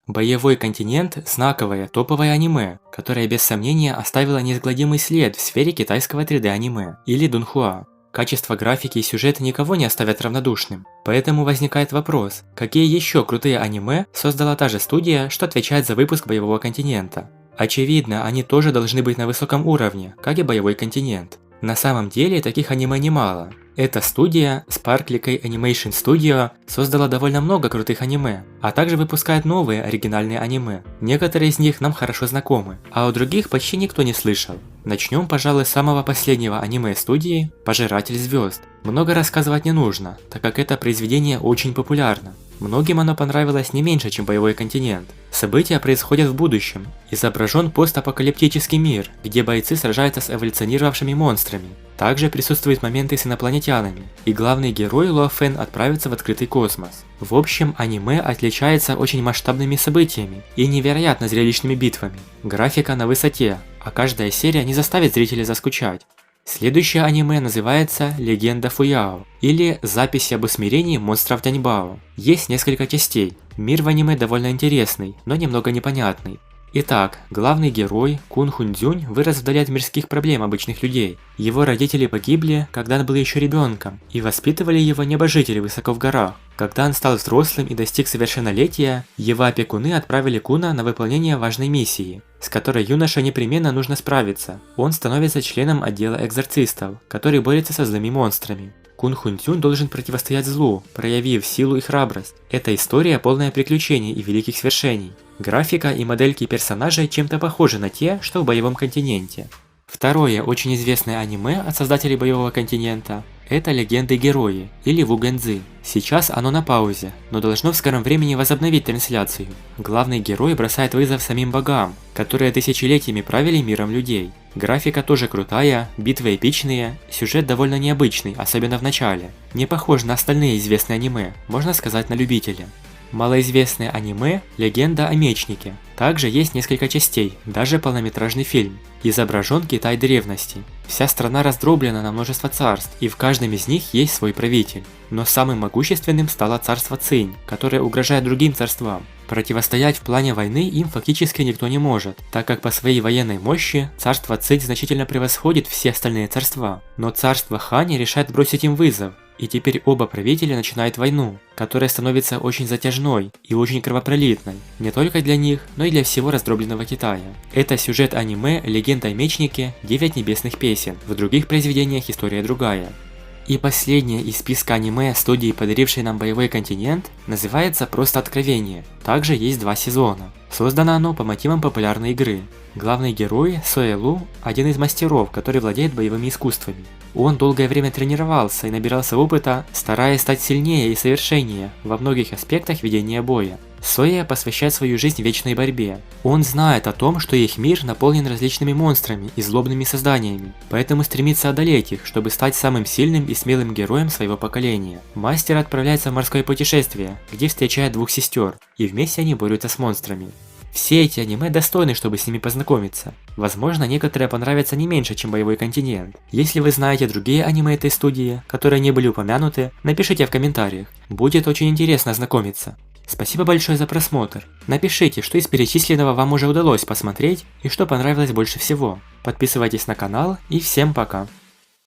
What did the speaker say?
Боевой континент – знаковое, топовое аниме, которое без сомнения оставило неизгладимый след в сфере китайского 3D аниме, или дунхуа. Качество графики и сюжета никого не оставят равнодушным. Поэтому возникает вопрос, какие еще крутые аниме создала та же студия, что отвечает за выпуск Боевого континента? Очевидно, они тоже должны быть на высоком уровне, как и Боевой континент. На самом деле таких аниме немало. Эта студия, Sparkly Animation Studio, создала довольно много крутых аниме, а также выпускает новые оригинальные аниме. Некоторые из них нам хорошо знакомы, а о других почти никто не слышал. Начнем, пожалуй, с самого последнего аниме студии «Пожиратель звезд». Много рассказывать не нужно, так как это произведение очень популярно. Многим оно понравилось не меньше, чем Боевой континент. События происходят в будущем. Изображен постапокалиптический мир, где бойцы сражаются с эволюционировавшими монстрами. Также присутствуют моменты с инопланетянами, и главный герой Луа Фэн отправится в открытый космос. В общем, аниме отличается очень масштабными событиями и невероятно зрелищными битвами. Графика на высоте, а каждая серия не заставит зрителя заскучать. Следующее аниме называется «Легенда Фуяо» или «Записи об усмирении монстров Дяньбао». Есть несколько частей. Мир в аниме довольно интересный, но немного непонятный. Итак, главный герой Кун Хунцзюнь вырос вдали от мирских проблем обычных людей. Его родители погибли, когда он был еще ребенком, и воспитывали его небожители высоко в горах. Когда он стал взрослым и достиг совершеннолетия, его опекуны отправили Куна на выполнение важной миссии, с которой юноше непременно нужно справиться. Он становится членом отдела экзорцистов, который борется со злыми монстрами. Кун Хунцзюнь должен противостоять злу, проявив силу и храбрость. Эта история полная приключений и великих свершений. Графика и модельки персонажей чем-то похожи на те, что в Боевом континенте. Второе очень известное аниме от создателей Боевого континента – это «Легенды и герои» или Вугэнцзы. Сейчас оно на паузе, но должно в скором времени возобновить трансляцию. Главный герой бросает вызов самим богам, которые тысячелетиями правили миром людей. Графика тоже крутая, битвы эпичные, сюжет довольно необычный, особенно в начале. Не похож на остальные известные аниме, можно сказать, на любителя. Малоизвестное аниме «Легенда о мечнике». Также есть несколько частей, даже полнометражный фильм. Изображен Китай древности. Вся страна раздроблена на множество царств, и в каждом из них есть свой правитель. Но самым могущественным стало царство Цинь, которое угрожает другим царствам. Противостоять в плане войны им фактически никто не может, так как по своей военной мощи царство Цинь значительно превосходит все остальные царства. Но царство Хань решает бросить им вызов. И теперь оба правителя начинают войну, которая становится очень затяжной и очень кровопролитной, не только для них, но и для всего раздробленного Китая. Это сюжет аниме «Легенда о мечнике. 9 небесных песен», в других произведениях история другая. И последнее из списка аниме студии, подарившей нам Боевой континент, называется просто «Откровение». Также есть 2 сезона. Создано оно по мотивам популярной игры. Главный герой Суэ Лу – один из мастеров, который владеет боевыми искусствами. Он долгое время тренировался и набирался опыта, стараясь стать сильнее и совершеннее во многих аспектах ведения боя. Суэ посвящает свою жизнь вечной борьбе. Он знает о том, что их мир наполнен различными монстрами и злобными созданиями, поэтому стремится одолеть их, чтобы стать самым сильным и смелым героем своего поколения. Мастер отправляется в морское путешествие, где встречает 2 сестер, и вместе они борются с монстрами. Все эти аниме достойны, чтобы с ними познакомиться. Возможно, некоторые понравятся не меньше, чем Боевой континент. Если вы знаете другие аниме этой студии, которые не были упомянуты, напишите в комментариях. Будет очень интересно ознакомиться. Спасибо большое за просмотр. Напишите, что из перечисленного вам уже удалось посмотреть и что понравилось больше всего. Подписывайтесь на канал и всем пока.